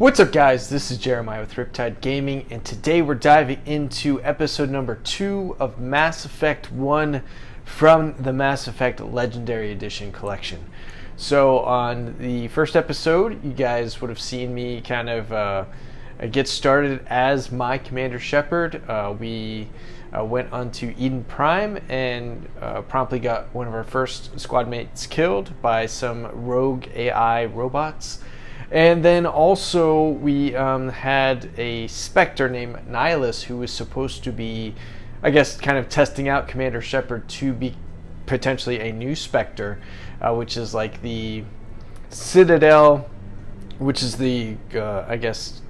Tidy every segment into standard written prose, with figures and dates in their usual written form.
What's up, guys? This is Jeremiah with Riptide Gaming, and today we're diving into episode number 2 of Mass Effect 1 from the Mass Effect Legendary Edition collection. So on the first episode, you guys would have seen me kind of get started as my Commander Shepard. We went onto Eden Prime and promptly got one of our first squad mates killed by some rogue AI robots. And then also we had a Spectre named Nihilus who was supposed to be, I guess, kind of testing out Commander Shepard to be potentially a new Spectre, which is like the Citadel, which is the, I guess,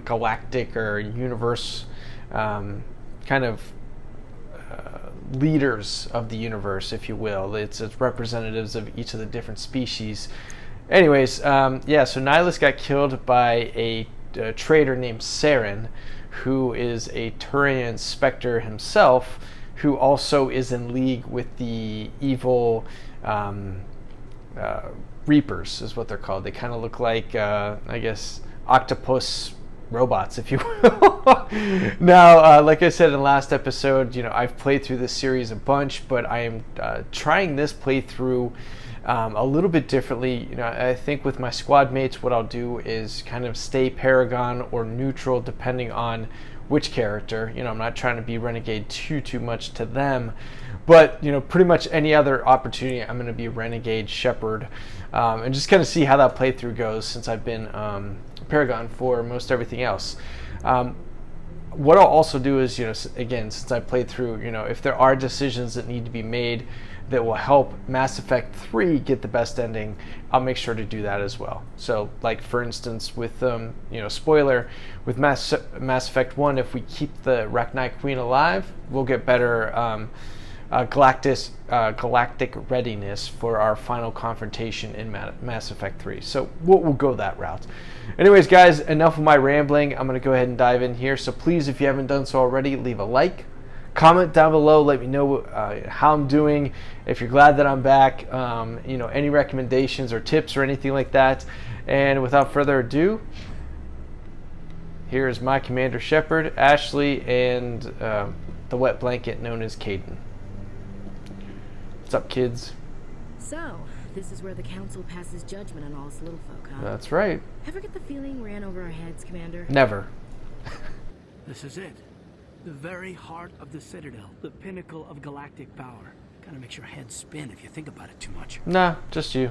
galactic or universe kind of leaders of the universe, if you will. It's representatives of each of the different species. Anyways, yeah, so Nihilus got killed by a traitor named Saren, who is a Turian Spectre himself, who also is in league with the evil Reapers, is what they're called. They kind of look like, I guess, octopus robots, if you will. Now, like I said in the last episode, you know, I've played through this series a bunch, but I am trying this playthrough a little bit differently. You know, I think with my squad mates, what I'll do is kind of stay Paragon or neutral depending on which character. You know, I'm not trying to be Renegade too much to them, but you know, pretty much any other opportunity, I'm going to be Renegade Shepard, and just kind of see how that playthrough goes since I've been Paragon for most everything else. What I'll also do is, you know, again, since I played through, you know, if there are decisions that need to be made that will help Mass Effect 3 get the best ending, I'll make sure to do that as well. So, like for instance, with you know, spoiler, with Mass Effect 1, if we keep the Rachni Queen alive, we'll get better galactic readiness for our final confrontation in Mass Effect 3. So we'll go that route. Anyways, guys, enough of my rambling. I'm going to go ahead and dive in here. So please, if you haven't done so already, leave a like. Comment down below, let me know how I'm doing, if you're glad that I'm back, you know, any recommendations or tips or anything like that. And without further ado, here is my Commander Shepard, Ashley, and the wet blanket known as Caden. What's up, kids? So, this is where the Council passes judgment on all us little folk, huh? That's right. Ever get the feeling ran over our heads, Commander? Never. This is it. The very heart of the Citadel, the pinnacle of galactic power. Kind of makes your head spin if you think about it too much. Nah, just you.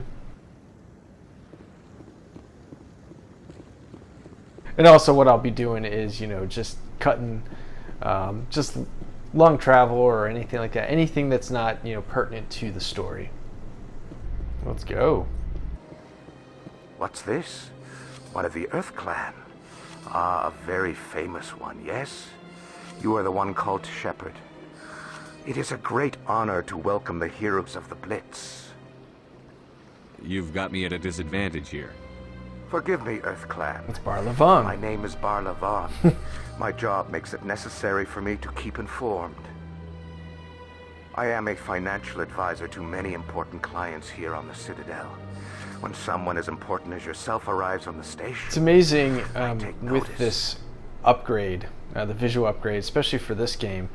And also what I'll be doing is, you know, just cutting just long travel or anything like that. Anything that's not, you know, pertinent to the story. Let's go. What's this? One of the Earth Clan. Ah, a very famous one, yes? You are the one called Shepard. It is a great honor to welcome the heroes of the Blitz. You've got me at a disadvantage here. Forgive me, Earth Clan. It's Bar Levon. My name is Bar Levon. My job makes it necessary for me to keep informed. I am a financial advisor to many important clients here on the Citadel. When someone as important as yourself arrives on the station, it's amazing take with notice. this upgrade, the visual upgrade, especially for this game.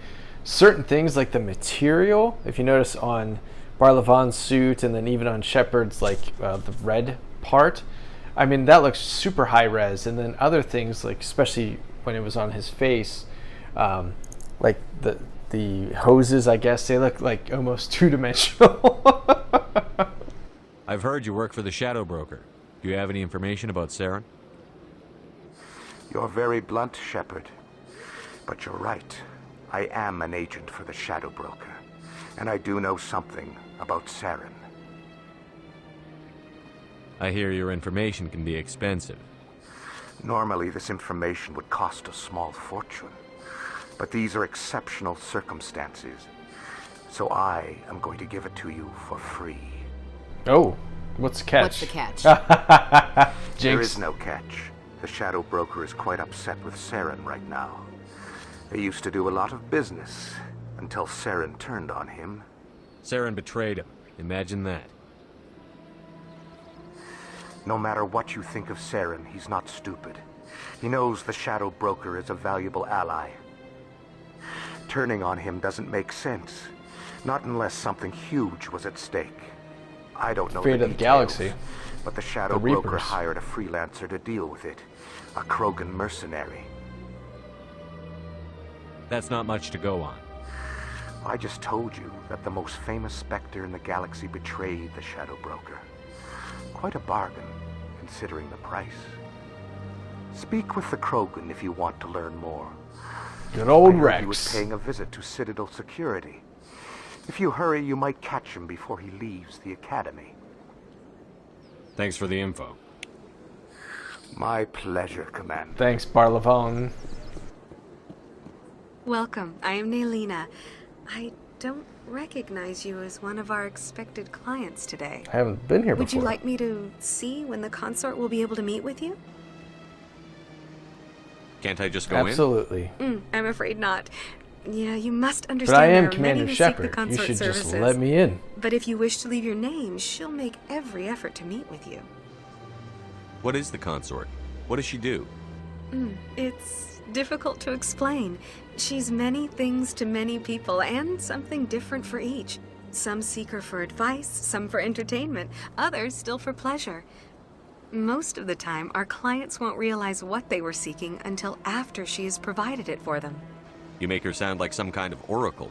Certain things like the material, if you notice on Bar Levon's suit and then even on Shepard's, like the red part, I mean, that looks super high res. And then other things, like especially when it was on his face, like the hoses, I guess, they look like almost two-dimensional. I've heard you work for the Shadow Broker. Do you have any information about Saren? You're very blunt, Shepard. But you're right. I am an agent for the Shadow Broker, and I do know something about Saren. I hear your information can be expensive. Normally, this information would cost a small fortune, but these are exceptional circumstances, so I am going to give it to you for free. Oh, what's the catch? What's the catch? There is no catch. The Shadow Broker is quite upset with Saren right now. They used to do a lot of business until Saren turned on him. Saren betrayed him. Imagine that. No matter what you think of Saren, he's not stupid. He knows the Shadow Broker is a valuable ally. Turning on him doesn't make sense. Not unless something huge was at stake. I don't know Fate the of the details, galaxy. but the Shadow The Broker Reapers. hired a freelancer to deal with it. A Krogan mercenary. That's not much to go on. I just told you that the most famous Spectre in the galaxy betrayed the Shadow Broker. Quite a bargain, considering the price. Speak with the Krogan if you want to learn more. Good old I heard he was Rex. paying a visit to Citadel security. If you hurry, you might catch him before he leaves the Academy. Thanks for the info. My pleasure, Commander. Thanks, Barlavon. Welcome. I am Naylina. I don't recognize you as one of our expected clients today. I haven't been here before. Would you like me to see when the consort will be able to meet with you? Can't I just go in? Absolutely. I'm afraid not. Yeah, you must But understand I there am are Commander many who seek the Shepard. You consort should services. just let me in. But if you wish to leave your name, she'll make every effort to meet with you. What is the consort? What does she do? It's difficult to explain. She's many things to many people, and something different for each. Some seek her for advice, some for entertainment, others still for pleasure. Most of the time, our clients won't realize what they were seeking until after she has provided it for them. You make her sound like some kind of oracle.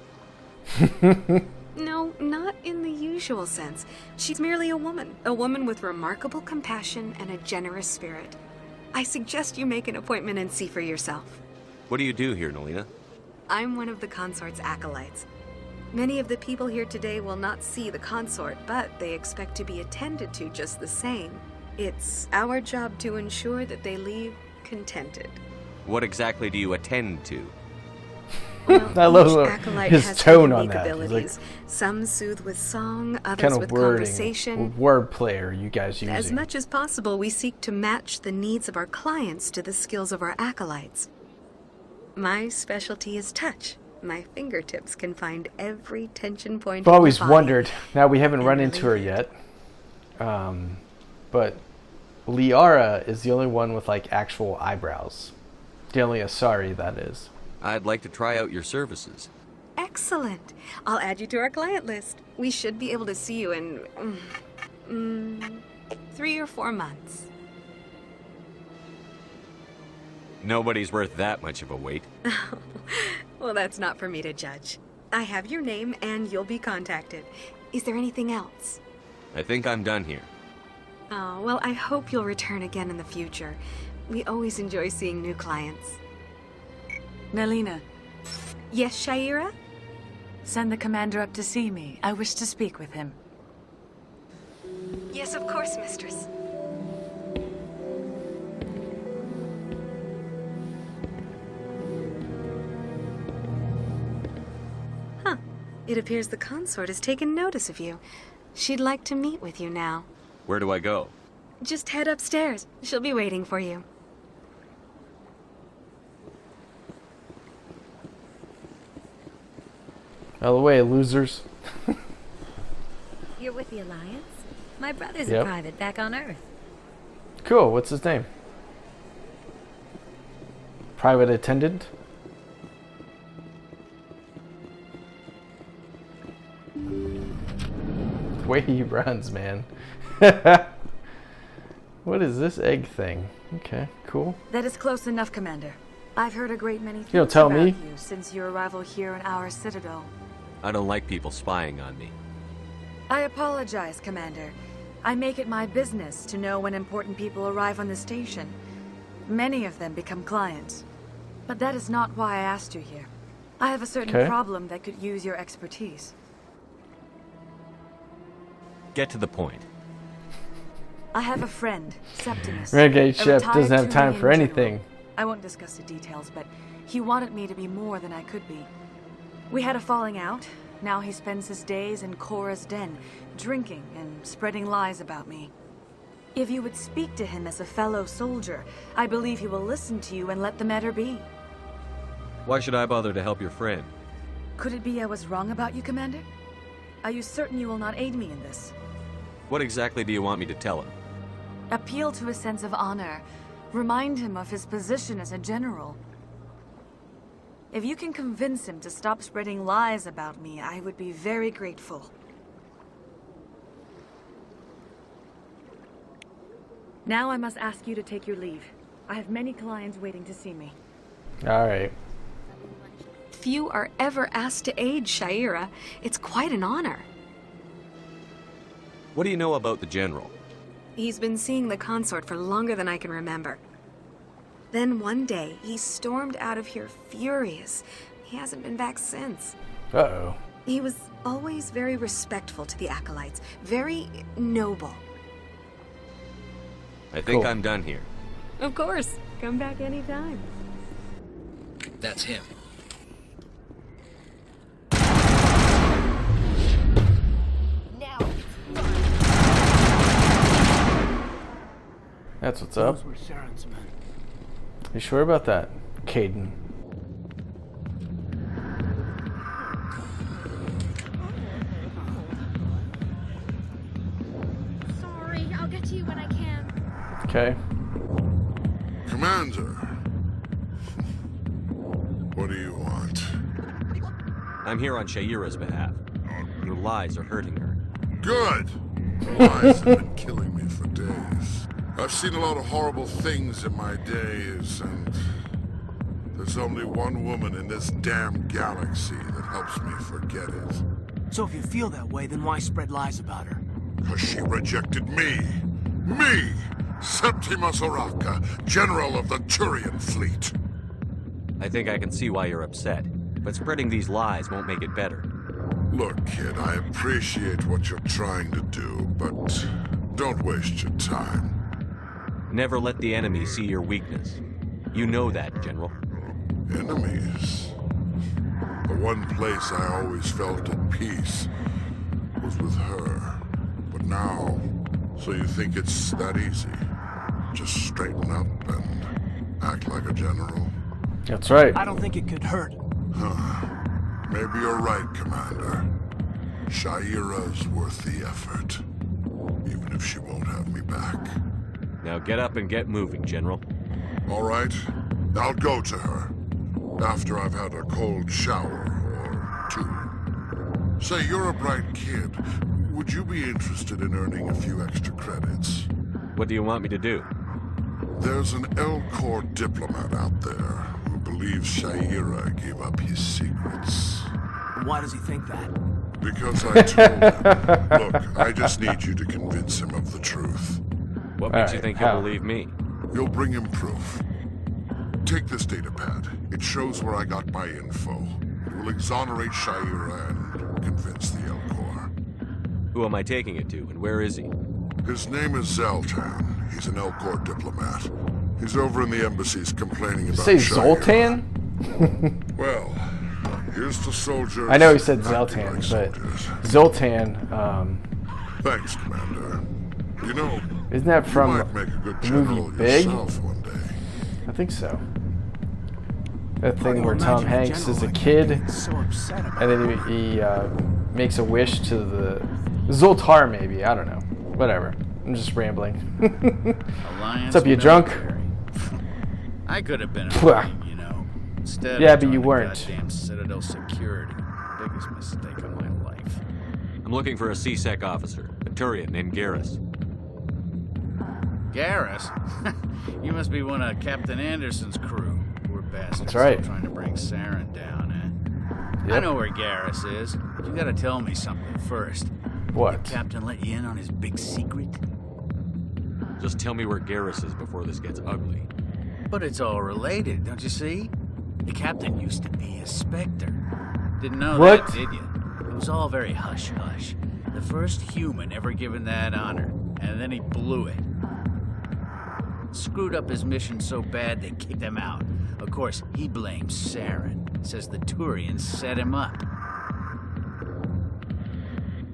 No, not in the usual sense. She's merely a woman with remarkable compassion and a generous spirit. I suggest you make an appointment and see for yourself. What do you do here, Naylina? I'm one of the consort's acolytes. Many of the people here today will not see the consort, but they expect to be attended to just the same. It's our job to ensure that they leave contented. What exactly do you attend to? Well, I love each acolyte his has tone their on unique that. He's abilities. Some soothe with song, others kind of with wording, conversation. wordplay are you guys using? As much as possible, we seek to match the needs of our clients to the skills of our acolytes. My specialty is touch. My fingertips can find every tension point. I've always in the body. wondered. Now we haven't And run into her relieve it. yet, but Liara is the only one with like actual eyebrows. The only Asari that is. I'd like to try out your services. Excellent. I'll add you to our client list. We should be able to see you in 3 or 4 months. Nobody's worth that much of a wait. Well, that's not for me to judge. I have your name and you'll be contacted. Is there anything else? I think I'm done here. Oh, well, I hope you'll return again in the future. We always enjoy seeing new clients. Naylina, Yes, Shaira? send the commander up to see me. I wish to speak with him. Yes, of course, mistress. Huh. It appears the consort has taken notice of you. She'd like to meet with you now. Where do I go? Just head upstairs. She'll be waiting for you. Out of the way, losers. You're with the Alliance? My brother's Yep. a private back on Earth. Cool. What's his name? Private attendant. The way he runs, man. What is this egg thing? Okay, cool. That is close enough, Commander. I've heard a great many things don't tell about me. you since your arrival here in our citadel. I don't like people spying on me. I apologize, Commander. I make it my business to know when important people arrive on the station. Many of them become clients. But that is not why I asked you here. I have a certain Okay. problem that could use your expertise. Get to the point. I have a friend, Septimus. Renegade a ship retired doesn't have time Turian for general. anything. I won't discuss the details, but he wanted me to be more than I could be. We had a falling out. Now he spends his days in Cora's den, drinking and spreading lies about me. If you would speak to him as a fellow soldier, I believe he will listen to you and let the matter be. Why should I bother to help your friend? Could it be I was wrong about you, Commander? Are you certain you will not aid me in this? What exactly do you want me to tell him? Appeal to a sense of honor. Remind him of his position as a general. If you can convince him to stop spreading lies about me, I would be very grateful. Now I must ask you to take your leave. I have many clients waiting to see me. All right. Few are ever asked to aid Shaira. It's quite an honor. What do you know about the General? He's been seeing the consort for longer than I can remember. Then one day, he stormed out of here furious. He hasn't been back since. Uh-oh. He was always very respectful to the acolytes, very noble. I think Cool. I'm done here. Of course, come back anytime. That's him. That's what's up. Those were Saren's men. You sure about that, Caden? Sorry, I'll get to you when I can. Okay. Commander. What do you want? I'm here on Shaira's behalf. Your lies are hurting her. Good! The lies have been killing me for days. I've seen a lot of horrible things in my days, and there's only one woman in this damn galaxy that helps me forget it. So if you feel that way, then why spread lies about her? Because she rejected me! Me! Septimus Oraka, General of the Turian fleet. I think I can see why you're upset, but spreading these lies won't make it better. Look, kid, I appreciate what you're trying to do, but don't waste your time. Never let the enemy see your weakness. You know that, General. Enemies? The one place I always felt at peace was with her. But now, so you think it's that easy? Just straighten up and act like a general? That's right. I don't think it could hurt. Huh. Maybe you're right, Commander. Shaira's worth the effort. Even if she won't have me back. Now get up and get moving, General. All right, I'll go to her. After I've had a cold shower or two. Say, you're a bright kid. Would you be interested in earning a few extra credits? What do you want me to do? There's an Elcor diplomat out there who believes Shaira gave up his secrets. Why does he think that? Because I told him. Look, I just need you to convince him of the truth. What makes you Alright, think how? he'll believe me? You'll bring him proof. Take this datapad. It shows where I got my info. It will exonerate Shaira and convince the Elcor. Who am I taking it to, and where is he? His name is Zoltan. He's an Elcor diplomat. He's over in the embassies complaining about Say Shaira. Zoltan? Well, here's the soldiers. I know he said acting Zoltan, like but soldiers. Zoltan, Thanks, Commander. You know, isn't that you from might make a good the movie general Big? yourself one day. I think so. That Hard thing to where Tom imagine a Hanks general is a like that kid, getting so upset about and then he makes a wish to the Zoltar, maybe. I don't know. Whatever. I'm just rambling. Alliance What's up, you drunk? military. I could have been a Pwah. Marine, you know. Instead, Yeah, I but you joined the weren't. Goddamn Citadel security. Biggest mistake of my life. I'm looking for a C-Sec officer, a Turian named Garrus. Garrus? You must be one of Captain Anderson's crew. Poor bastard. That's right. Trying to bring Saren down, eh? I Yep. know where Garrus is. But you gotta tell me something first. What? Captain let you in on his big secret? Just tell me where Garrus is before this gets ugly. But it's all related, don't you see? The captain used to be a Spectre. Didn't know What? that, did you? It was all very hush-hush. The first human ever given that honor, and then he blew it. Screwed up his mission so bad they kicked him out. Of course, he blames Saren. Says the Turians set him up.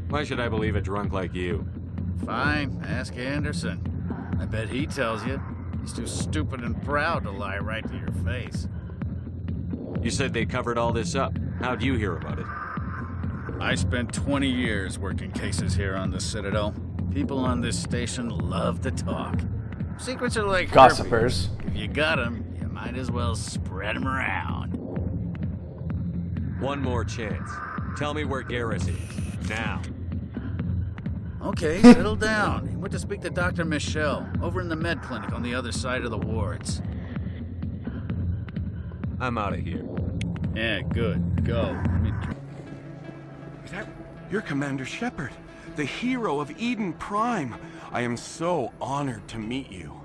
Why should I believe a drunk like you? Fine, ask Anderson. I bet he tells you. He's too stupid and proud to lie right to your face. You said they covered all this up. How'd you hear about it? I spent 20 years working cases here on the Citadel. People on this station love to talk. Secrets are like Gossipers. herpes. If you got them, you might as well spread them around. One more chance. Tell me where Garrus is. Now. Okay, settle down. He went to speak to Dr. Michelle over in the med clinic on the other side of the wards. I'm out of here. Yeah, good. Go. You're Commander Shepard, the hero of Eden Prime. I am so honored to meet you.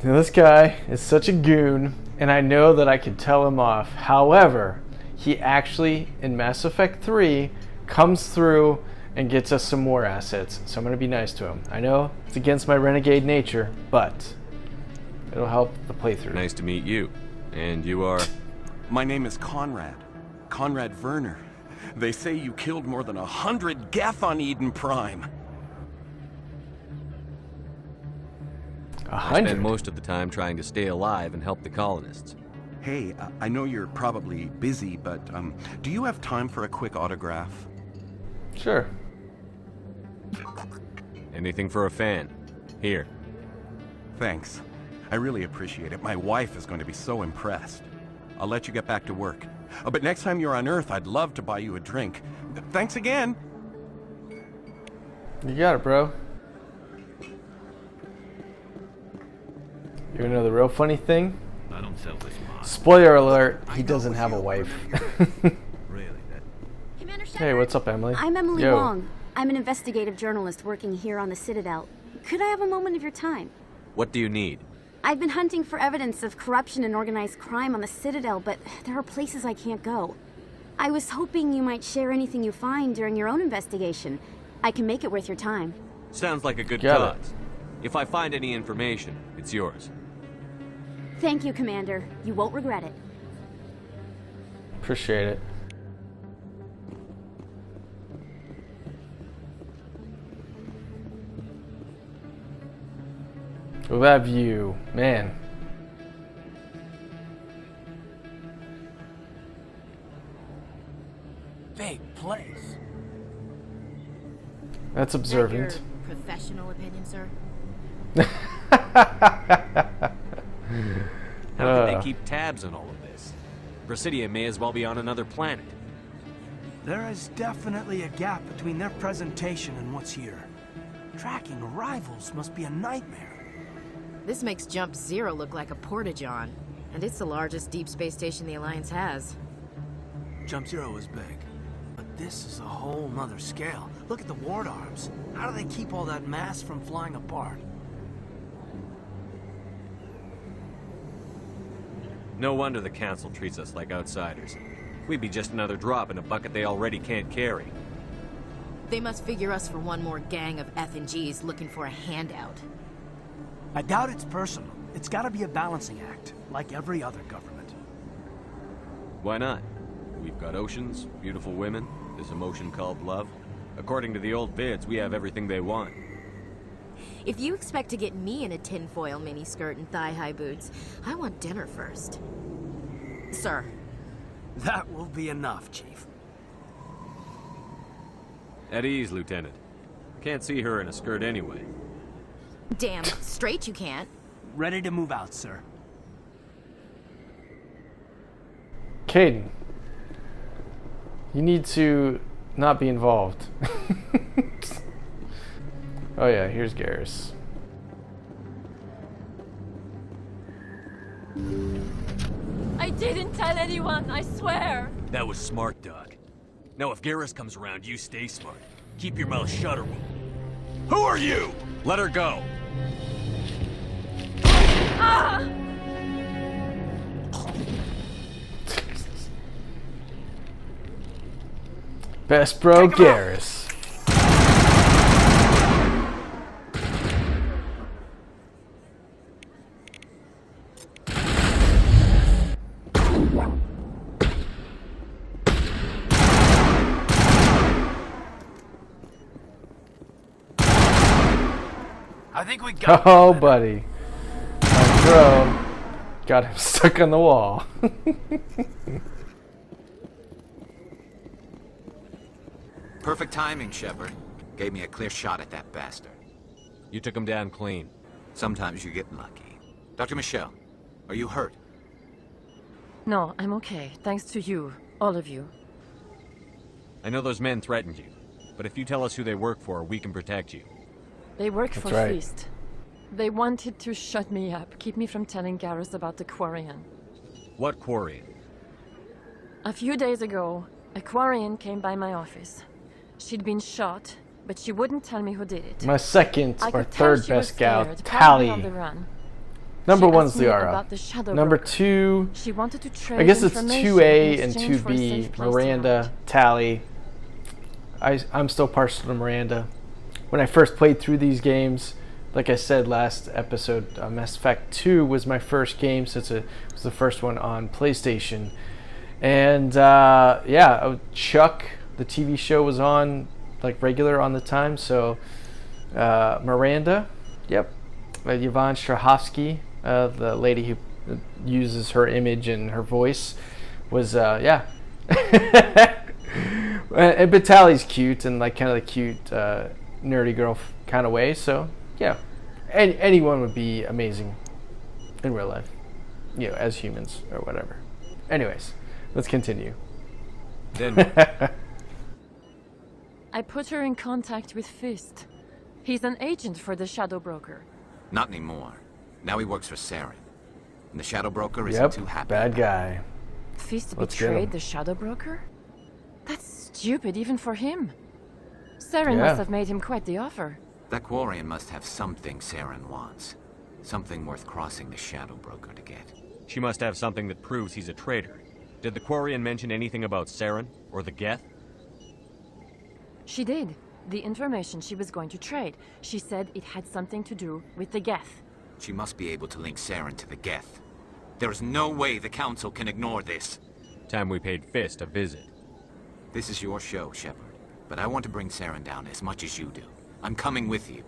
Now, this guy is such a goon, and I know that I could tell him off. However, he actually, in Mass Effect 3, comes through and gets us some more assets. So I'm going to be nice to him. I know it's against my renegade nature, but it'll help the playthrough. Nice to meet you. And you are? My name is Conrad. Conrad Werner. They say you killed more than 100 Geth on Eden Prime. I spend most of the time trying to stay alive and help the colonists. Hey, I know you're probably busy, but do you have time for a quick autograph? Sure. Anything for a fan. Here. Thanks. I really appreciate it. My wife is going to be so impressed. I'll let you get back to work. But next time you're on Earth, I'd love to buy you a drink. Thanks again. You got it, bro. You know the real funny thing? I don't sell this mod. Spoiler alert, he doesn't have a wife. Really? Commander Shepard. Hey, what's up, Emily? I'm Emily Yo. Wong. I'm an investigative journalist working here on the Citadel. Could I have a moment of your time? What do you need? I've been hunting for evidence of corruption and organized crime on the Citadel, but there are places I can't go. I was hoping you might share anything you find during your own investigation. I can make it worth your time. Sounds like a good Got cause. If I find any information, it's yours. Thank you, Commander. You won't regret it. Appreciate it. Well, that view, man. Big place. That's observant. Your professional opinion, sir? How can they keep tabs on all of this? Presidia may as well be on another planet. There is definitely a gap between their presentation and what's here. Tracking arrivals must be a nightmare. This makes Jump Zero look like a porta-john, and it's the largest deep space station the Alliance has. Jump Zero is big, but this is a whole nother scale. Look at the ward arms. How do they keep all that mass from flying apart? No wonder the Council treats us like outsiders. We'd be just another drop in a bucket they already can't carry. They must figure us for one more gang of F and Gs looking for a handout. I doubt it's personal. It's gotta be a balancing act, like every other government. Why not? We've got oceans, beautiful women, this emotion called love. According to the old vids, we have everything they want. If you expect to get me in a tinfoil miniskirt and thigh-high boots, I want dinner first. Sir. That will be enough, Chief. At ease, Lieutenant. Can't see her in a skirt anyway. Damn straight you can't. Ready to move out, sir. Caden, you need to not be involved. Oh yeah, here's Garrus. I didn't tell anyone, I swear. That was smart, Doug. Now if Garrus comes around, you stay smart. Keep your mouth shut or we'll... Who are you? Let her go. Ah! Best bro, Garrus. I think we got Oh, buddy. My bro got him stuck on the wall. Perfect timing, Shepard. Gave me a clear shot at that bastard. You took him down clean. Sometimes you get lucky. Dr. Michelle, are you hurt? No, I'm okay. Thanks to you. All of you. I know those men threatened you, but if you tell us who they work for, we can protect you. They work That's for right. Feast. They wanted to shut me up, keep me from telling Garrus about the Quarian. What Quarian? A few days ago, a Quarian came by my office. She'd been shot, but she wouldn't tell me who did it. My second I or could tell third she was best gal, scared, probably on Tally. the run. Number She one's asked me Liara. about the Shadow Number Broker. two, She wanted to trade I guess it's information 2A in and exchange for a 2B. safe place to Miranda, hide. Tally. I'm still partial to Miranda. When I first played through these games, like I said last episode, Mass Effect 2 was my first game since it was the first one on PlayStation. And Chuck, the TV show, was on like regular on the time. So Miranda, yep, Yvonne Strahovski, the lady who uses her image and her voice, was But Tally's cute and like kind of the cute nerdy girl kind of way. So yeah, anyone would be amazing in real life, as humans or whatever. Anyways, let's continue. Then I put her in contact with Fist. He's an agent for the Shadow Broker. Not anymore. Now he works for Saren. And the Shadow Broker isn't too happy. Bad guy. Fist Let's get him. betrayed the Shadow Broker? That's stupid even for him. Saren Yeah. must have made him quite the offer. That Quarian must have something Saren wants. Something worth crossing the Shadow Broker to get. she must have something that proves he's a traitor. Did the Quarian mention anything about Saren or the Geth? She did. The information she was going to trade. She said it had something to do with the Geth. She must be able to link Saren to the Geth. There is no way the Council can ignore this. Time we paid Fist a visit. This is your show, Shepard. But I want to bring Saren down as much as you do. I'm coming with you.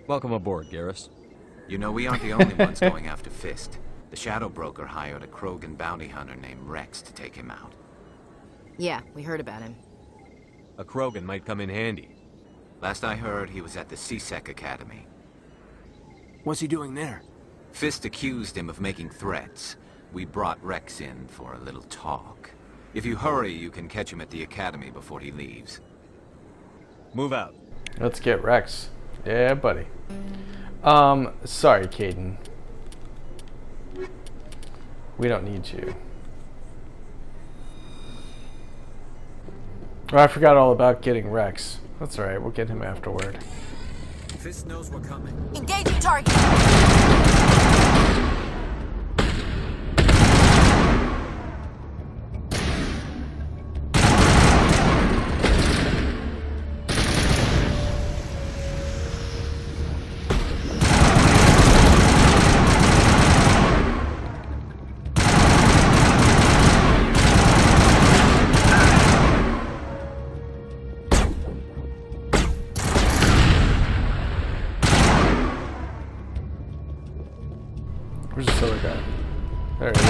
Welcome aboard, Garrus. You know, we aren't the only ones going after Fist. The Shadow Broker hired a Krogan bounty hunter named Rex to take him out. Yeah, we heard about him. A Krogan might come in handy. Last I heard, he was at the CSEC Academy. What's he doing there? Fist accused him of making threats. We brought Rex in for a little talk. If you hurry, you can catch him at the Academy before he leaves. Move out. Let's get Rex. Yeah, buddy. Sorry, Caden. We don't need you. Oh, I forgot all about getting Rex. That's alright, we'll get him afterward. Fist knows we're coming. Engaging target! Where's this other guy? There he is.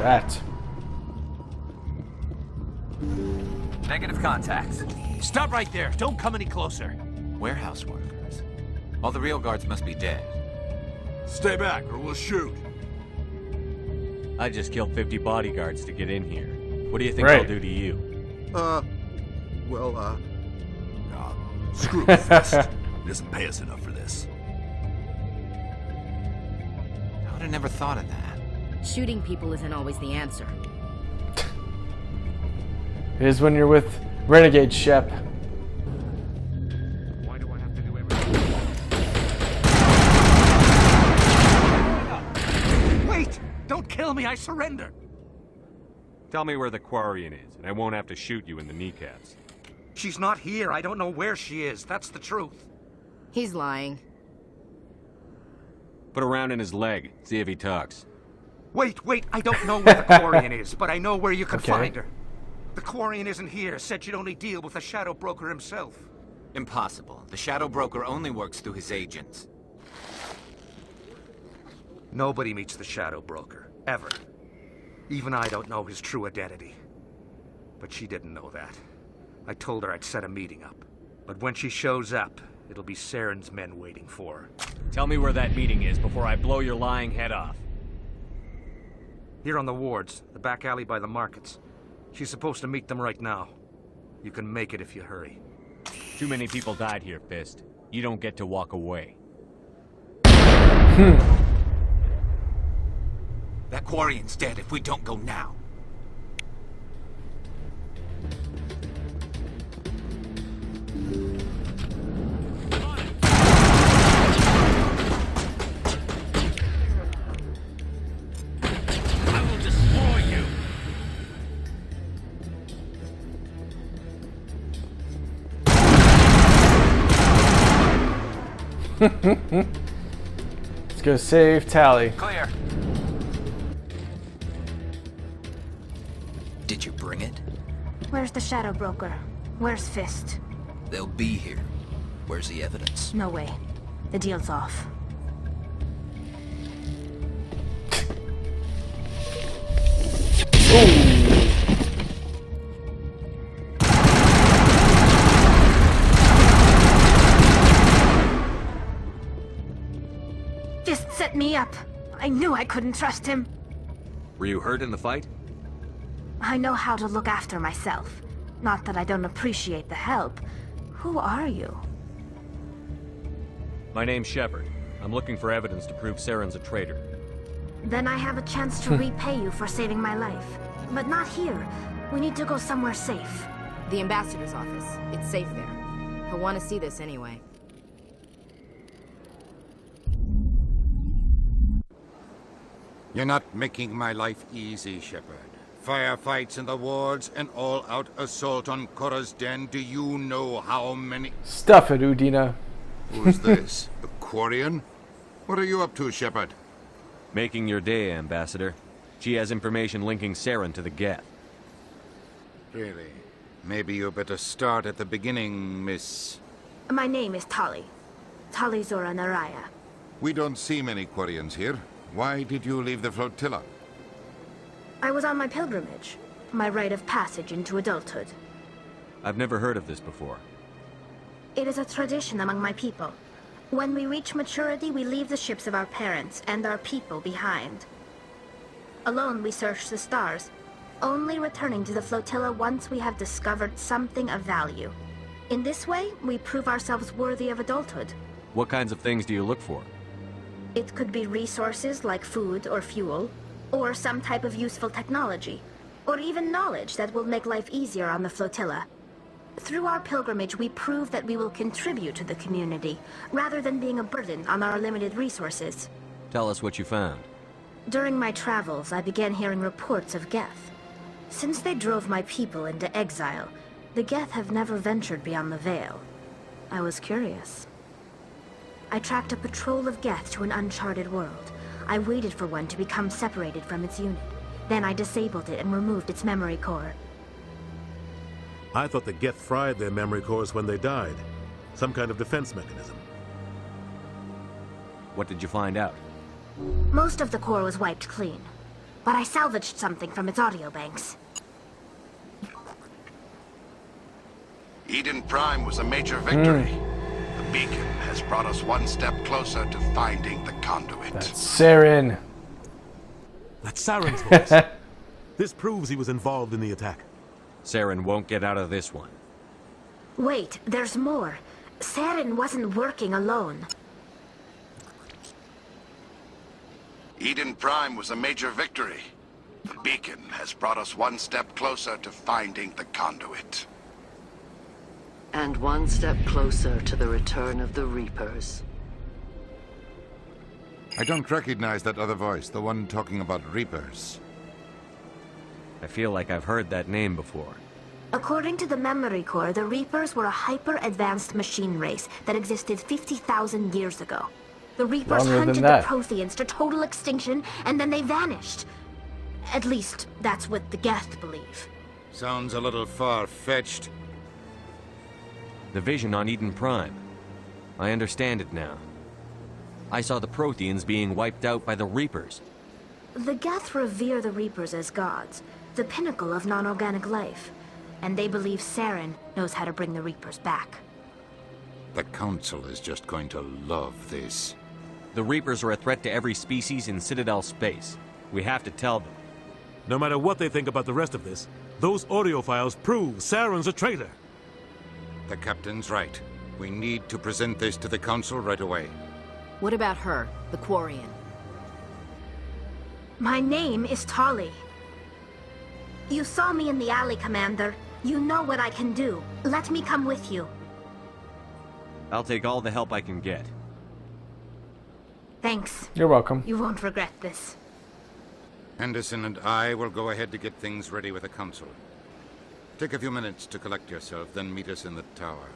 That. Negative contacts. Stop right there. Don't come any closer. Warehouse workers. All the real guards must be dead. Stay back or we'll shoot. I just killed 50 bodyguards to get in here. What do you think Right. I'll do to you? Screw Fist. He doesn't pay us enough for this. I would have never thought of that. Shooting people isn't always the answer. It is when you're with Renegade Shep. Why do I have to do everything? Wait! Don't kill me. I surrender. Tell me where the Quarian is, and I won't have to shoot you in the kneecaps. She's not here. I don't know where she is. That's the truth. He's lying. Put a round in his leg, see if he talks. Wait. I don't know where the Quarian is, but I know where you can Okay. find her. The Quarian isn't here. Said she'd only deal with the Shadow Broker himself. Impossible. The Shadow Broker only works through his agents. Nobody meets the Shadow Broker. Ever. Even I don't know his true identity. But she didn't know that. I told her I'd set a meeting up. But when she shows up, it'll be Saren's men waiting for her. Tell me where that meeting is before I blow your lying head off. Here on the wards, the back alley by the markets. She's supposed to meet them right now. You can make it if you hurry. Too many people died here, Fist. You don't get to walk away. That Quarian's dead if we don't go now. I will destroy you. Let's go save Tally. Clear. Did you bring it? Where's the Shadow Broker? Where's Fist? They'll be here. Where's the evidence? No way. The deal's off. Fist set me up. I knew I couldn't trust him. Were you hurt in the fight? I know how to look after myself. Not that I don't appreciate the help. Who are you? My name's Shepard. I'm looking for evidence to prove Saren's a traitor. Then I have a chance to repay you for saving my life. But not here. We need to go somewhere safe. The ambassador's office. It's safe there. He'll want to see this anyway. You're not making my life easy, Shepard. Firefights in the wards, an all-out assault on Korra's den. Do you know how many... Stuff it, Udina. Who's this? A Quarian? What are you up to, Shepard? Making your day, Ambassador. She has information linking Saren to the Geth. Really? Maybe you better start at the beginning, Miss... My name is Tali. Tali Zora Naraya. We don't see many Quarians here. Why did you leave the flotilla? I was on my pilgrimage. My rite of passage into adulthood. I've never heard of this before. It is a tradition among my people. When we reach maturity, we leave the ships of our parents and our people behind. Alone, we search the stars, only returning to the flotilla once we have discovered something of value. In this way, we prove ourselves worthy of adulthood. What kinds of things do you look for? It could be resources like food or fuel, or some type of useful technology, or even knowledge that will make life easier on the flotilla. Through our pilgrimage, we prove that we will contribute to the community, rather than being a burden on our limited resources. Tell us what you found. During my travels, I began hearing reports of Geth. Since they drove my people into exile, the Geth have never ventured beyond the Veil. I was curious. I tracked a patrol of Geth to an uncharted world. I waited for one to become separated from its unit. Then I disabled it and removed its memory core. I thought the Geth fried their memory cores when they died. Some kind of defense mechanism. What did you find out? Most of the core was wiped clean, but I salvaged something from its audio banks. Eden Prime was a major victory. The beacon has brought us one step closer to finding the conduit. That's Saren. That's Saren's voice. This proves he was involved in the attack. Saren won't get out of this one. Wait, there's more. Saren wasn't working alone. Eden Prime was a major victory. The beacon has brought us one step closer to finding the conduit. And one step closer to the return of the Reapers. I don't recognize that other voice, the one talking about Reapers. I feel like I've heard that name before. According to the memory core, the Reapers were a hyper-advanced machine race that existed 50,000 years ago. The Reapers hunted the Protheans to total extinction, and then they vanished. At least, that's what the Geth believe. Sounds a little far-fetched. The vision on Eden Prime. I understand it now. I saw the Protheans being wiped out by the Reapers. The Geth revere the Reapers as gods, the pinnacle of non-organic life. And they believe Saren knows how to bring the Reapers back. The Council is just going to love this. The Reapers are a threat to every species in Citadel space. We have to tell them. No matter what they think about the rest of this, those audio files prove Saren's a traitor. The Captain's right. We need to present this to the Council right away. What about her, the Quarian? My name is Tali. You saw me in the alley, Commander. You know what I can do. Let me come with you. I'll take all the help I can get. Thanks. You're welcome. You won't regret this. Anderson and I will go ahead to get things ready with the Council. Take a few minutes to collect yourself, then meet us in the tower.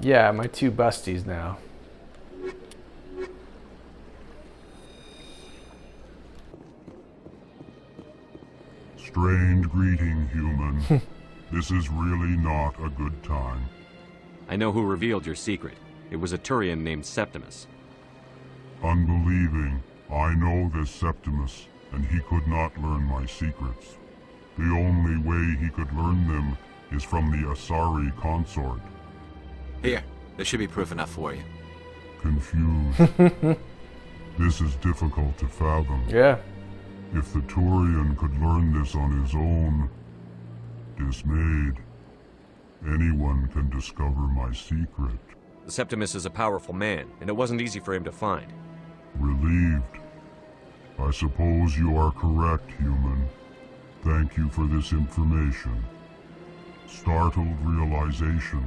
Yeah, my two busties now. Strange greeting, human. This is really not a good time. I know who revealed your secret. It was a Turian named Septimus. Unbelieving, I know this Septimus, and he could not learn my secrets. The only way he could learn them is from the Asari consort. Here, there should be proof enough for you. Confused. This is difficult to fathom. Yeah. If the Turian could learn this on his own, dismayed, anyone can discover my secret. Septimus is a powerful man, and it wasn't easy for him to find. Relieved. I suppose you are correct, human. Thank you for this information. Startled realization.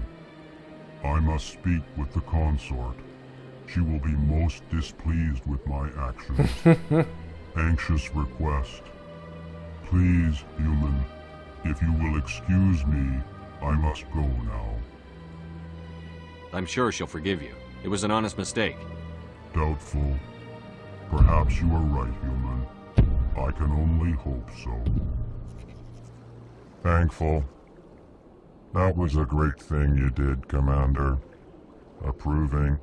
I must speak with the consort. She will be most displeased with my actions. Anxious request. Please, human, if you will excuse me, I must go now. I'm sure she'll forgive you. It was an honest mistake. Doubtful. Perhaps you are right, human. I can only hope so. Thankful. That was a great thing you did, Commander. Approving.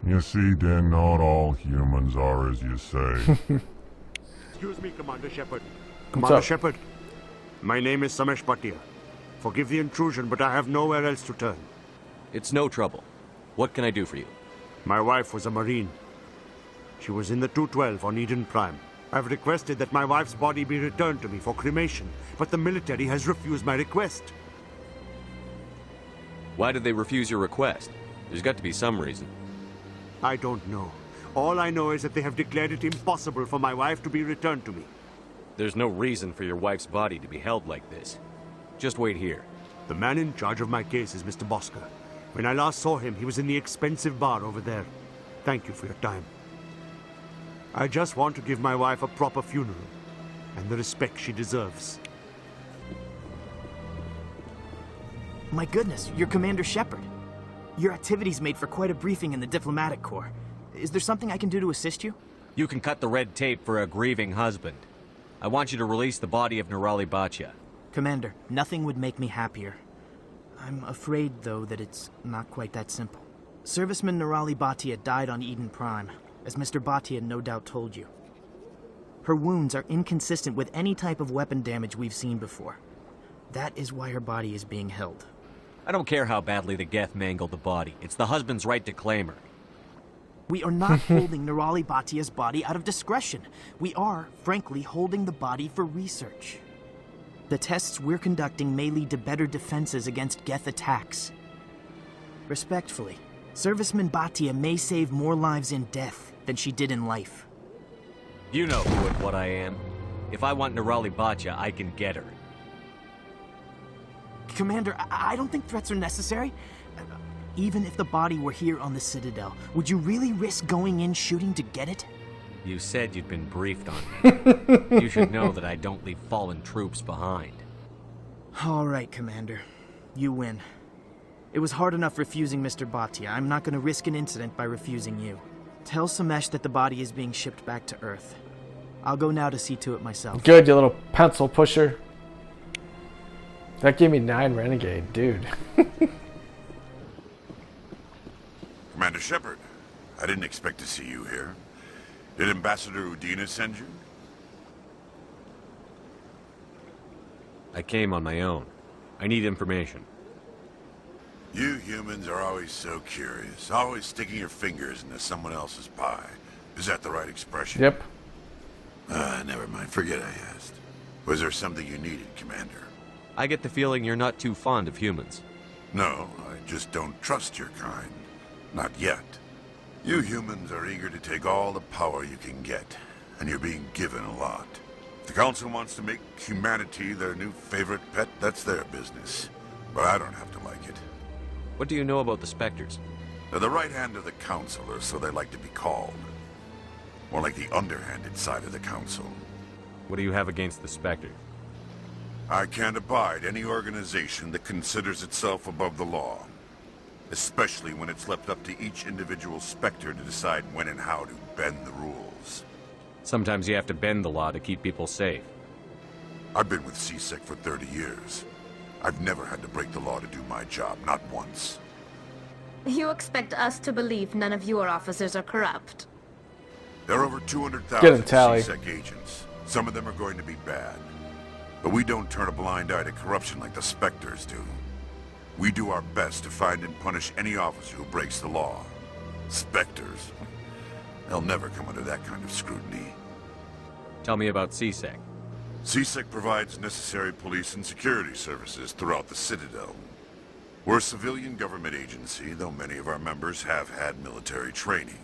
You see, Din, not all humans are as you say. Excuse me, Commander Shepard. Commander Shepard, my name is Samesh Bhatia. Forgive the intrusion, but I have nowhere else to turn. It's no trouble. What can I do for you? My wife was a Marine. She was in the 212 on Eden Prime. I've requested that my wife's body be returned to me for cremation, but the military has refused my request. Why did they refuse your request? There's got to be some reason. I don't know. All I know is that they have declared it impossible for my wife to be returned to me. There's no reason for your wife's body to be held like this. Just wait here. The man in charge of my case is Mr. Bosker. When I last saw him, he was in the expensive bar over there. Thank you for your time. I just want to give my wife a proper funeral, and the respect she deserves. My goodness, you're Commander Shepard. Your activities made for quite a briefing in the diplomatic corps. Is there something I can do to assist you? You can cut the red tape for a grieving husband. I want you to release the body of Nirali Bhatia. Commander, nothing would make me happier. I'm afraid, though, that it's not quite that simple. Serviceman Nirali Bhatia died on Eden Prime, as Mr. Bhatia no doubt told you. Her wounds are inconsistent with any type of weapon damage we've seen before. That is why her body is being held. I don't care how badly the Geth mangled the body. It's the husband's right to claim her. We are not holding Nirali Bhatia's body out of discretion. We are, frankly, holding the body for research. The tests we're conducting may lead to better defenses against Geth attacks. Respectfully, Serviceman Bhatia may save more lives in death than she did in life. You know who and what I am. If I want Nirali Bhatia, I can get her. Commander, I don't think threats are necessary. Even if the body were here on the Citadel, would you really risk going in shooting to get it? You said you'd been briefed on me. You should know that I don't leave fallen troops behind. All right, Commander. You win. It was hard enough refusing Mr. Bhatia. I'm not going to risk an incident by refusing you. Tell Samesh that the body is being shipped back to Earth. I'll go now to see to it myself. Good, you little pencil pusher. That gave me 9 Renegade, dude. Commander Shepard, I didn't expect to see you here. Did Ambassador Udina send you? I came on my own. I need information. You humans are always so curious, always sticking your fingers into someone else's pie. Is that the right expression? Yep. Never mind. Forget I asked. Was there something you needed, Commander? I get the feeling you're not too fond of humans. No, I just don't trust your kind. Not yet. You humans are eager to take all the power you can get, and you're being given a lot. If the Council wants to make humanity their new favorite pet, that's their business. But I don't have to like it. What do you know about the Spectres? They're the right hand of the Council, or so they like to be called. More like the underhanded side of the Council. What do you have against the Spectre? I can't abide any organization that considers itself above the law. Especially when it's left up to each individual Spectre to decide when and how to bend the rules. Sometimes you have to bend the law to keep people safe. I've been with CSEC for 30 years. I've never had to break the law to do my job, not once. You expect us to believe none of your officers are corrupt? There are over 200,000 Tally. CSEC agents. Some of them are going to be bad. But we don't turn a blind eye to corruption like the Spectres do. We do our best to find and punish any officer who breaks the law. Spectres, they'll never come under that kind of scrutiny. Tell me about CSEC. CSEC provides necessary police and security services throughout the Citadel. We're a civilian government agency, though many of our members have had military training.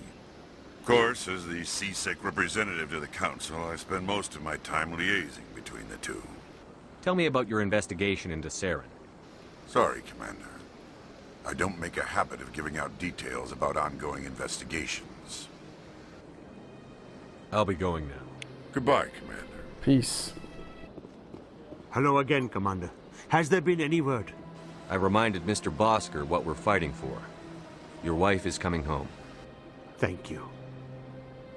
Of course, as the CSEC representative to the Council, I spend most of my time liaising between the two. Tell me about your investigation into Saren. Sorry, Commander. I don't make a habit of giving out details about ongoing investigations. I'll be going now. Goodbye, Commander. Peace. Hello again, Commander. Has there been any word? I reminded Mr. Bosker what we're fighting for. Your wife is coming home. Thank you.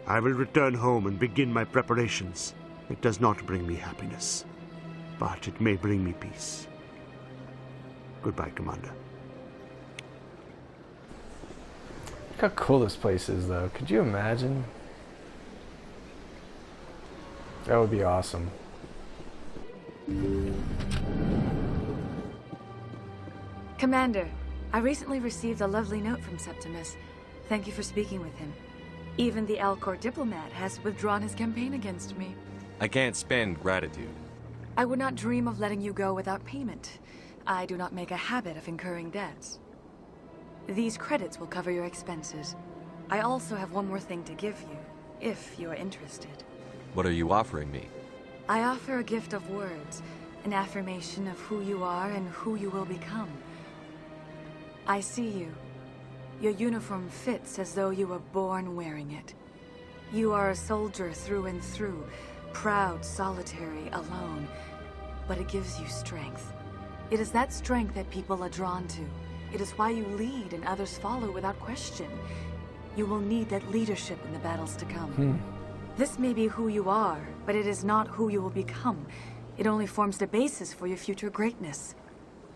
I will return home and begin my preparations. It does not bring me happiness, but it may bring me peace. Goodbye, Commander. Look how cool this place is, though. Could you imagine? That would be awesome. Commander, I recently received a lovely note from Septimus. Thank you for speaking with him. Even the Alcor diplomat has withdrawn his campaign against me. I can't spend gratitude. I would not dream of letting you go without payment. I do not make a habit of incurring debts. These credits will cover your expenses. I also have one more thing to give you, if you are interested. What are you offering me? I offer a gift of words, an affirmation of who you are and who you will become. I see you. Your uniform fits as though you were born wearing it. You are a soldier through and through, proud, solitary, alone. But it gives you strength. It is that strength that people are drawn to. It is why you lead and others follow without question. You will need that leadership in the battles to come. This may be who you are, but it is not who you will become. It only forms the basis for your future greatness.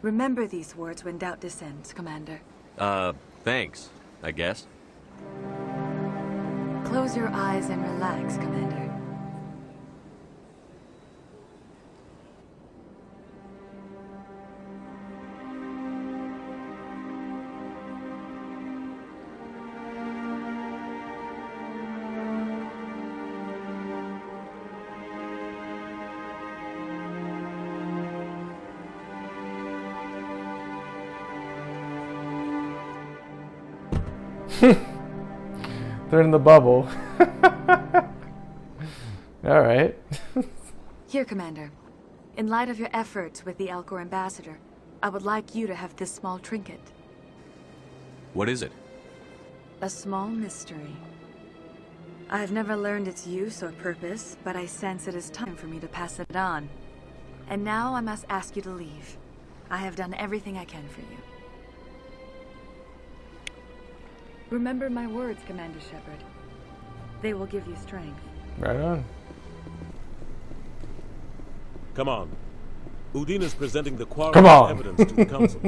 Remember these words when doubt descends, Commander. Thanks, I guess. Close your eyes and relax, Commander. They're in the bubble. All right. Here, Commander. In light of your efforts with the Alcor ambassador, I would like you to have this small trinket. What is it? A small mystery. I have never learned its use or purpose, but I sense it is time for me to pass it on. And now I must ask you to leave. I have done everything I can for you. Remember my words, Commander Shepard. They will give you strength. Right on. Come on. Udine is presenting the Come quarry on. evidence to the Council.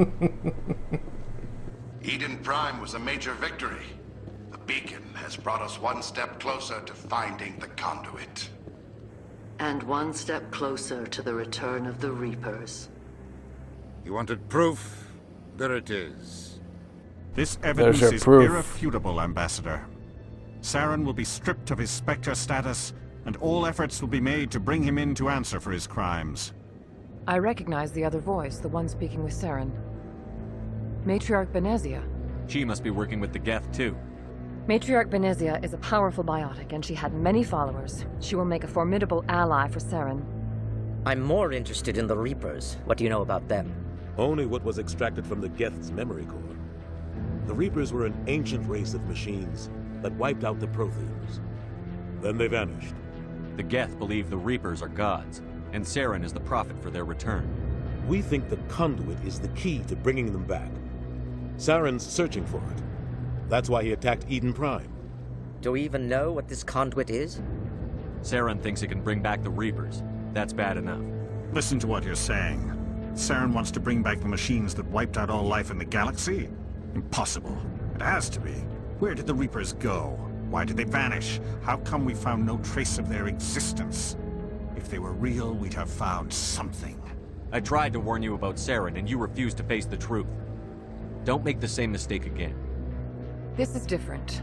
Eden Prime was a major victory. The beacon has brought us one step closer to finding the conduit. And one step closer to the return of the Reapers. You wanted proof? There it is. This evidence There's your is proof. irrefutable, Ambassador. Saren will be stripped of his Spectre status, and all efforts will be made to bring him in to answer for his crimes. I recognize the other voice, the one speaking with Saren. Matriarch Benezia. She must be working with the Geth, too. Matriarch Benezia is a powerful biotic, and she had many followers. She will make a formidable ally for Saren. I'm more interested in the Reapers. What do you know about them? Only what was extracted from the Geth's memory core. The Reapers were an ancient race of machines that wiped out the Protheans. Then they vanished. The Geth believe the Reapers are gods, and Saren is the prophet for their return. We think the conduit is the key to bringing them back. Saren's searching for it. That's why he attacked Eden Prime. Do we even know what this conduit is? Saren thinks it can bring back the Reapers. That's bad enough. Listen to what you're saying. Saren wants to bring back the machines that wiped out all life in the galaxy? Impossible. It has to be. Where did the Reapers go? Why did they vanish? How come we found no trace of their existence? If they were real, we'd have found something. I tried to warn you about Saren, and you refused to face the truth. Don't make the same mistake again. This is different.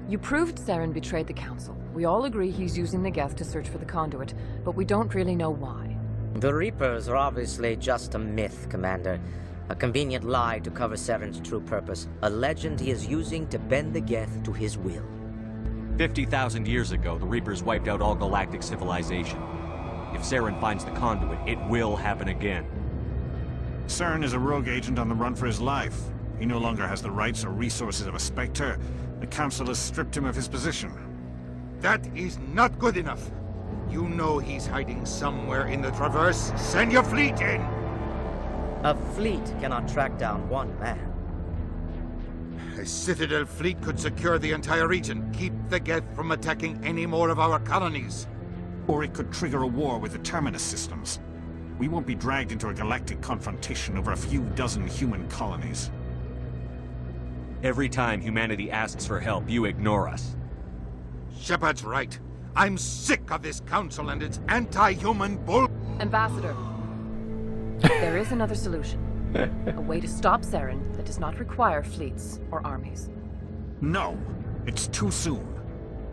You proved Saren betrayed the Council. We all agree he's using the Geth to search for the conduit, but we don't really know why. The Reapers are obviously just a myth, Commander. A convenient lie to cover Saren's true purpose. A legend he is using to bend the Geth to his will. 50,000 years ago, the Reapers wiped out all galactic civilization. If Saren finds the conduit, it will happen again. Saren is a rogue agent on the run for his life. He no longer has the rights or resources of a Spectre. The Council has stripped him of his position. That is not good enough. You know he's hiding somewhere in the Traverse. Send your fleet in! A fleet cannot track down one man. A Citadel fleet could secure the entire region, keep the Geth from attacking any more of our colonies. Or it could trigger a war with the Terminus systems. We won't be dragged into a galactic confrontation over a few dozen human colonies. Every time humanity asks for help, you ignore us. Shepard's right. I'm sick of this council and its anti-human bull... Ambassador, there is another solution. A way to stop Saren that does not require fleets or armies. No, it's too soon.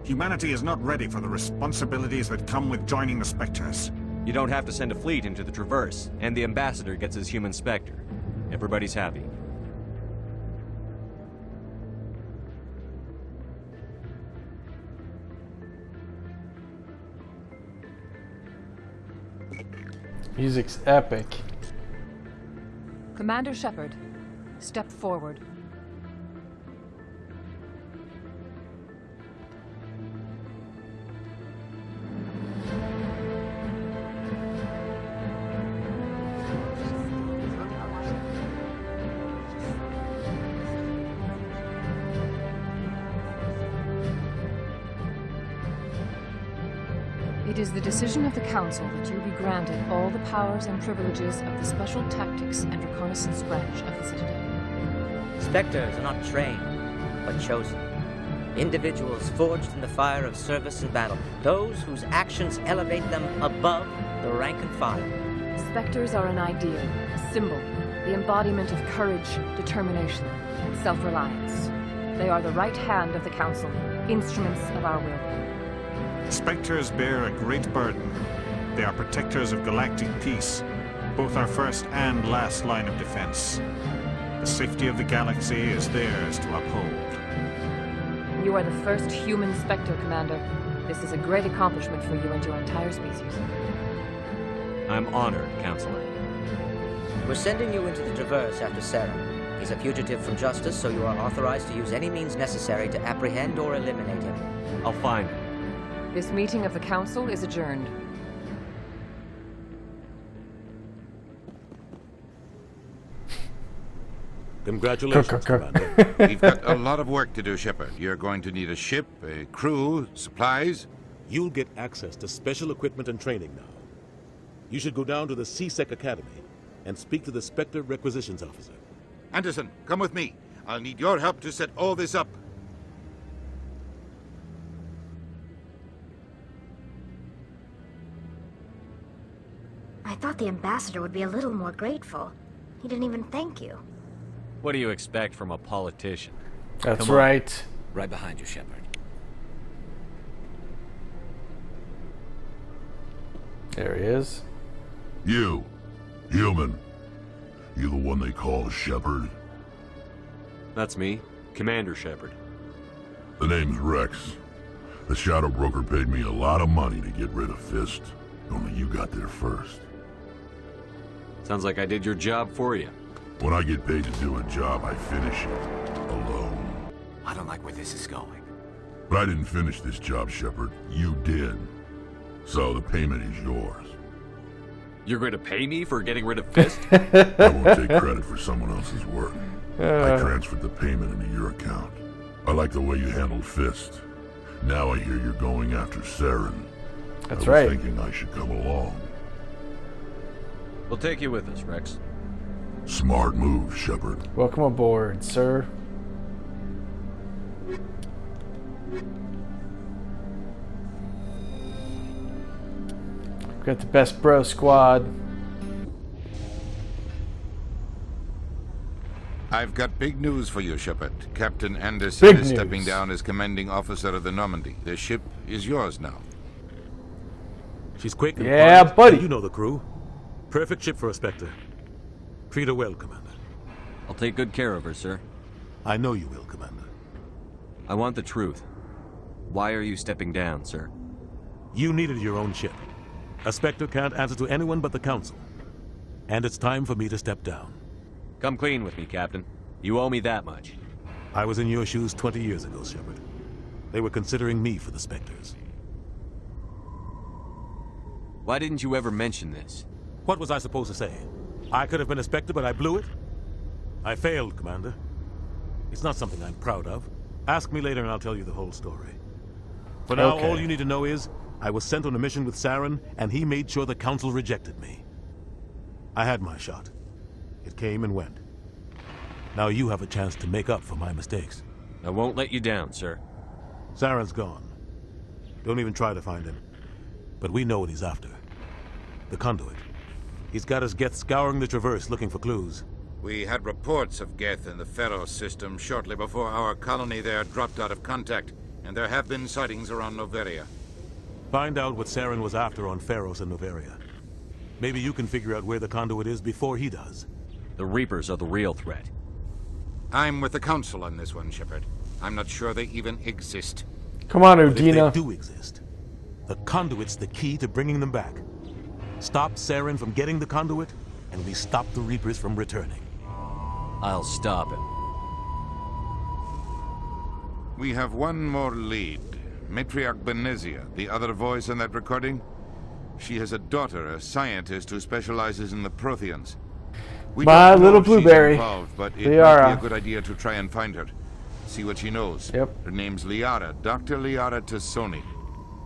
Humanity is not ready for the responsibilities that come with joining the Spectres. You don't have to send a fleet into the Traverse, and the Ambassador gets his human Spectre. Everybody's happy. Music's epic. Commander Shepard, step forward. It is the decision of the Council that you be granted all the powers and privileges of the Special Tactics and Reconnaissance branch of the Citadel. Spectres are not trained, but chosen. Individuals forged in the fire of service and battle. Those whose actions elevate them above the rank and file. Spectres are an ideal, a symbol, the embodiment of courage, determination, and self-reliance. They are the right hand of the Council, instruments of our will. Spectres bear a great burden. They are protectors of galactic peace, both our first and last line of defense. The safety of the galaxy is theirs to uphold. You are the first human Spectre, Commander. This is a great accomplishment for you and your entire species. I'm honored, Counselor. We're sending you into the Traverse after Saren. He's a fugitive from justice, so you are authorized to use any means necessary to apprehend or eliminate him. I'll find him. This meeting of the Council is adjourned. Congratulations, Commander. We've got a lot of work to do, Shepard. You're going to need a ship, a crew, supplies. You'll get access to special equipment and training now. You should go down to the CSEC Academy and speak to the Spectre Requisitions Officer. Anderson, come with me. I'll need your help to set all this up. I thought the ambassador would be a little more grateful. He didn't even thank you. What do you expect from a politician? That's Come on. right. Right behind you, Shepard. There he is. You, human. You the one they call Shepard? That's me, Commander Shepard. The name's Rex. The Shadow Broker paid me a lot of money to get rid of Fist. Only you got there first. Sounds like I did your job for you. When I get paid to do a job, I finish it. Alone. I don't like where this is going. But I didn't finish this job, Shepard. You did. So the payment is yours. You're going to pay me for getting rid of Fist? I won't take credit for someone else's work. I transferred the payment into your account. I like the way you handled Fist. Now I hear you're going after Saren. That's I right. was thinking I should come along. We'll take you with us, Rex. Smart move, Shepard. Welcome aboard, sir. We've got the best bro squad. I've got big news for you, Shepard. Captain Anderson Big is stepping news. down as commanding officer of the Normandy. The ship is yours now. She's quick and Yeah, quiet, buddy. and you know the crew. Perfect ship for a Spectre. Treat her well, Commander. I'll take good care of her, sir. I know you will, Commander. I want the truth. Why are you stepping down, sir? You needed your own ship. A Spectre can't answer to anyone but the Council. And it's time for me to step down. Come clean with me, Captain. You owe me that much. I was in your shoes 20 years ago, Shepard. They were considering me for the Spectres. Why didn't you ever mention this? What was I supposed to say? I could have been a Spectre, but I blew it? I failed, Commander. It's not something I'm proud of. Ask me later and I'll tell you the whole story. For now, Okay. all you need to know is, I was sent on a mission with Saren, and he made sure the Council rejected me. I had my shot. It came and went. Now you have a chance to make up for my mistakes. I won't let you down, sir. Saren's gone. Don't even try to find him. But we know what he's after. The conduit. He's got his Geth scouring the Traverse looking for clues. We had reports of Geth in the Pharos system shortly before our colony there dropped out of contact, and there have been sightings around Noveria. Find out what Saren was after on Pharos and Noveria. Maybe you can figure out where the conduit is before he does. The Reapers are the real threat. I'm with the Council on this one, Shepard. I'm not sure they even exist. Come on, But if Udina. they do exist, the conduit's the key to bringing them back. Stop Saren from getting the conduit, and we stop the Reapers from returning. I'll stop him. We have one more lead. Matriarch Benezia, the other voice in that recording. She has a daughter, a scientist who specializes in the Protheans. We My don't know little if she's blueberry. involved, but it Liara. might be a good idea to try and find her. See what she knows. Yep. Her name's Liara, Dr. Liara Tassoni.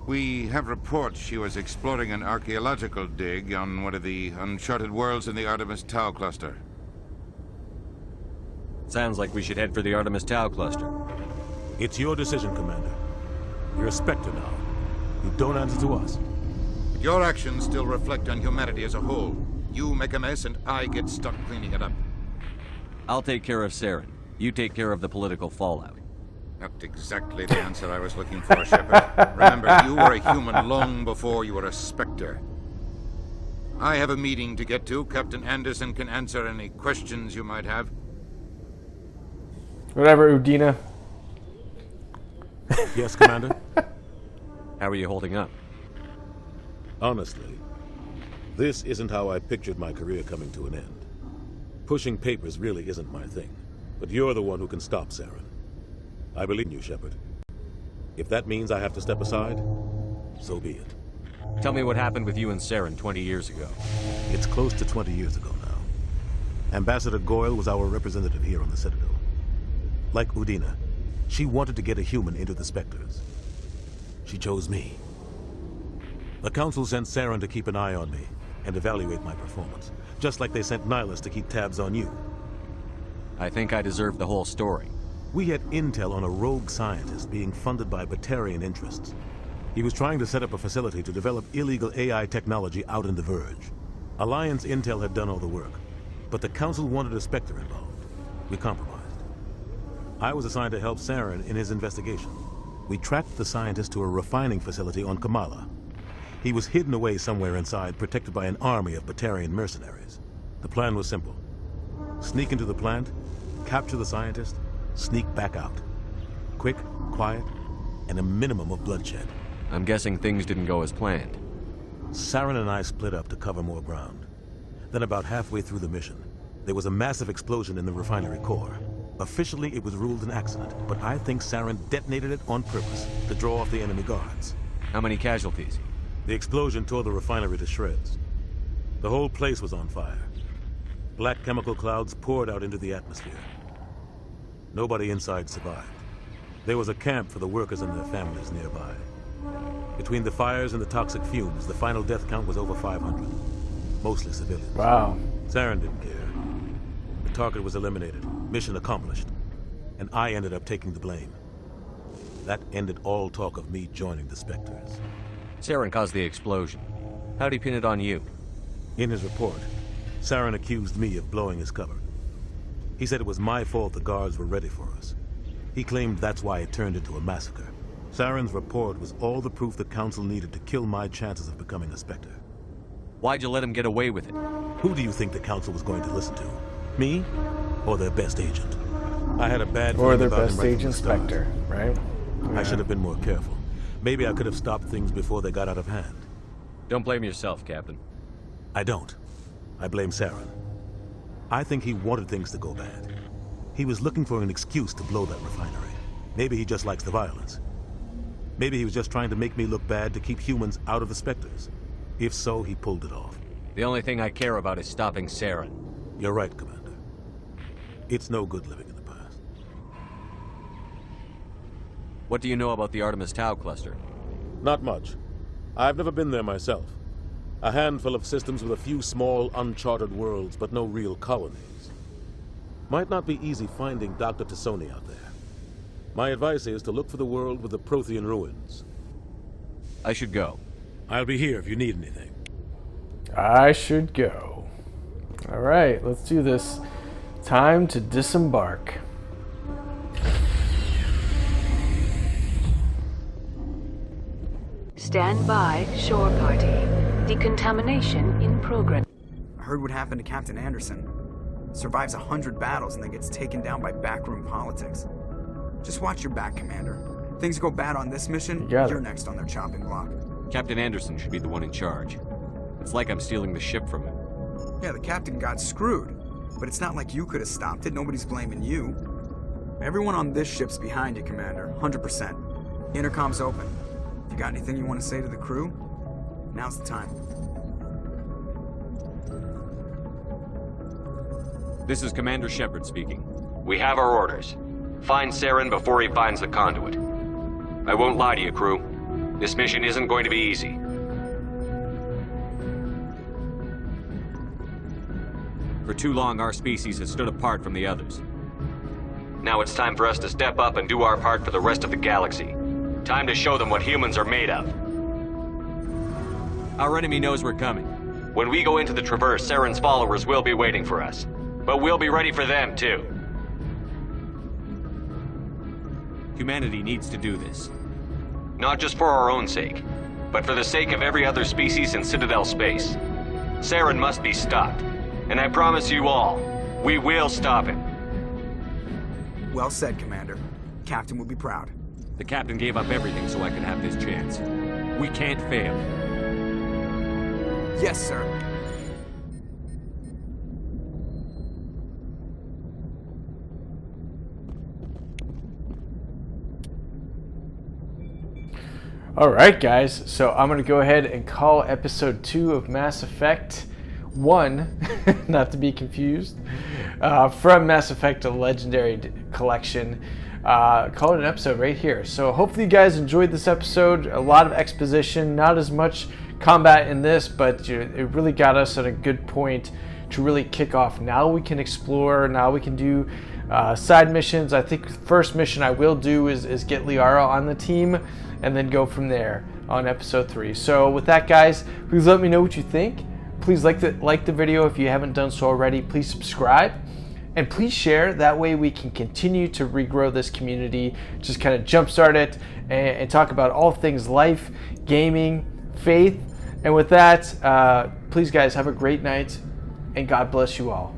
We have reports she was exploring an archaeological dig on one of the uncharted worlds in the Artemis Tau cluster. Sounds like we should head for the Artemis Tau cluster. It's your decision, Commander. You're a Spectre now. You don't answer to us. Your actions still reflect on humanity as a whole. You make a mess and I get stuck cleaning it up. I'll take care of Saren. You take care of the political fallout. Not exactly the answer I was looking for, Shepard. Remember, you were a human long before you were a Spectre. I have a meeting to get to. Captain Anderson can answer any questions you might have. Whatever, Udina. Yes, Commander? How are you holding up? Honestly, this isn't how I pictured my career coming to an end. Pushing papers really isn't my thing, but you're the one who can stop Saren. I believe in you, Shepard. If that means I have to step aside, so be it. Tell me what happened with you and Saren 20 years ago. It's close to 20 years ago now. Ambassador Goyle was our representative here on the Citadel. Like Udina, she wanted to get a human into the Spectres. She chose me. The Council sent Saren to keep an eye on me and evaluate my performance, just like they sent Nihilus to keep tabs on you. I think I deserve the whole story. We had intel on a rogue scientist being funded by Batarian interests. He was trying to set up a facility to develop illegal AI technology out in the Verge. Alliance intel had done all the work, but the Council wanted a Spectre involved. We compromised. I was assigned to help Saren in his investigation. We tracked the scientist to a refining facility on Kamala. He was hidden away somewhere inside, protected by an army of Batarian mercenaries. The plan was simple. Sneak into the plant, capture the scientist, sneak back out. Quick, quiet, and a minimum of bloodshed. I'm guessing things didn't go as planned. Saren and I split up to cover more ground. Then about halfway through the mission, there was a massive explosion in the refinery core. Officially, it was ruled an accident, but I think Saren detonated it on purpose to draw off the enemy guards. How many casualties? The explosion tore the refinery to shreds. The whole place was on fire. Black chemical clouds poured out into the atmosphere. Nobody inside survived. There was a camp for the workers and their families nearby. Between the fires and the toxic fumes, the final death count was over 500. Mostly civilians. Wow. Saren didn't care. The target was eliminated, mission accomplished, and I ended up taking the blame. That ended all talk of me joining the Spectres. Saren caused the explosion. How'd he pin it on you? In his report, Saren accused me of blowing his cover. He said it was my fault the guards were ready for us. He claimed that's why it turned into a massacre. Saren's report was all the proof the Council needed to kill my chances of becoming a Spectre. Why'd you let him get away with it? Who do you think the Council was going to listen to? Me? Or their best agent? I had a bad feeling or their about best him right agent, from the start. Spectre, right? I should have been more careful. Maybe I could have stopped things before they got out of hand. Don't blame yourself, Captain. I don't. I blame Saren. I think he wanted things to go bad. He was looking for an excuse to blow that refinery. Maybe he just likes the violence. Maybe he was just trying to make me look bad to keep humans out of the Spectres. If so, he pulled it off. The only thing I care about is stopping Saren. You're right, Commander. It's no good living in the past. What do you know about the Artemis Tau cluster? Not much. I've never been there myself. A handful of systems with a few small, uncharted worlds, but no real colonies. Might not be easy finding Dr. Tassoni out there. My advice is to look for the world with the Prothean ruins. I should go. I'll be here if you need anything. I should go. All right, let's do this. Time to disembark. Stand by, shore party. Decontamination in progress. I heard what happened to Captain Anderson. Survives 100 battles and then gets taken down by backroom politics. Just watch your back, Commander. Things go bad on this mission, you're next on their chopping block. Captain Anderson should be the one in charge. It's like I'm stealing the ship from him. Yeah, the captain got screwed. But it's not like you could have stopped it. Nobody's blaming you. Everyone on this ship's behind you, Commander. 100%. Intercom's open. If you got anything you want to say to the crew, now's the time. This is Commander Shepard speaking. We have our orders. Find Saren before he finds the conduit. I won't lie to you, crew. This mission isn't going to be easy. For too long, our species has stood apart from the others. Now it's time for us to step up and do our part for the rest of the galaxy. Time to show them what humans are made of. Our enemy knows we're coming. When we go into the Traverse, Saren's followers will be waiting for us. But we'll be ready for them, too. Humanity needs to do this. Not just for our own sake, but for the sake of every other species in Citadel space. Saren must be stopped. And I promise you all, we will stop him. Well said, Commander. Captain will be proud. The captain gave up everything so I could have this chance. We can't fail. Yes, sir. Alright guys, so I'm going to go ahead and call episode 2 of Mass Effect 1, not to be confused, from Mass Effect a Legendary Collection. Call it an episode right here. So hopefully you guys enjoyed this episode. A lot of exposition, not as much combat in this, but it really got us at a good point to really kick off. Now we can explore, now we can do side missions. I think the first mission I will do is get Liara on the team and then go from there on episode 3. So with that guys, please let me know what you think. Please like the video if you haven't done so already. Please subscribe. And please share, that way we can continue to regrow this community, just kind of jumpstart it and talk about all things life, gaming, faith. And with that, please guys, have a great night and God bless you all.